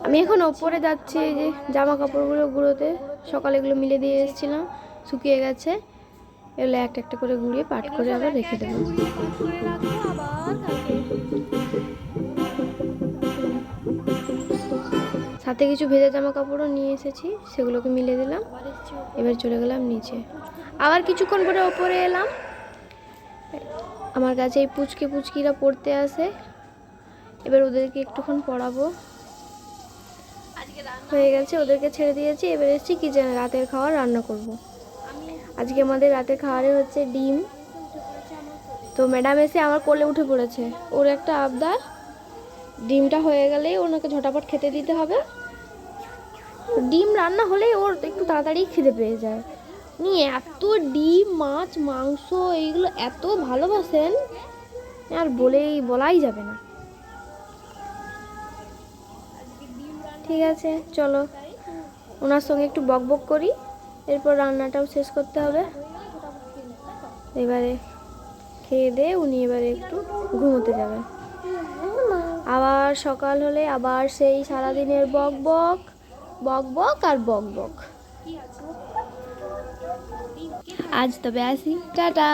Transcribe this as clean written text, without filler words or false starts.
আমি এখন ওপরে যাচ্ছি, এই যে জামা কাপড়গুলো গুঁড়োতে। সকালে এগুলো মিলে দিয়ে এসেছিলাম, শুকিয়ে গেছে। এগুলো একটা একটা করে গুঁড়িয়ে পাট করে আবার রেখে দেবো। সাথে কিছু ভেজা জামা কাপড়ও নিয়ে এসেছি, সেগুলোকে মিলে দিলাম। এবার চলে গেলাম নিচে, আবার কিছুক্ষণ পরে ওপরে এলাম। আমার কাছে এই পুচকিরা পড়তে আসে, এবার ওদেরকে একটুক্ষণ পড়াবো। হয়ে গেছে, ওদেরকে ছেড়ে দিয়েছি। এবার এসেছি কিচেনে, রাতের খাবার রান্না করব। আজকে আমাদের রাতের খাবারে হচ্ছে ডিম। তো ম্যাডাম এসে আমার কোলে উঠে পড়েছে, ওর একটা আবদার। ডিমটা হয়ে গেলেই ওনাকে ঝটাপট খেতে দিতে হবে। ডিম রান্না হলেই ওর একটু তাড়াতাড়ি খিদে পেয়ে যায়। উনি এত ডিম, মাছ, মাংস এইগুলো এত ভালোবাসেন, আর বলাই যাবে না। ঠিক আছে, চলো ওনার সঙ্গে একটু বকবক করি, এরপর রান্নাটাও শেষ করতে হবে। এবারে খেয়ে দিয়ে উনি এবারে একটু ঘুমোতে যাবেন। আবার সকাল হলে আবার সেই সারাদিনের বক বক বক বক আর বক বক। আজ তবে আসি, টাটা।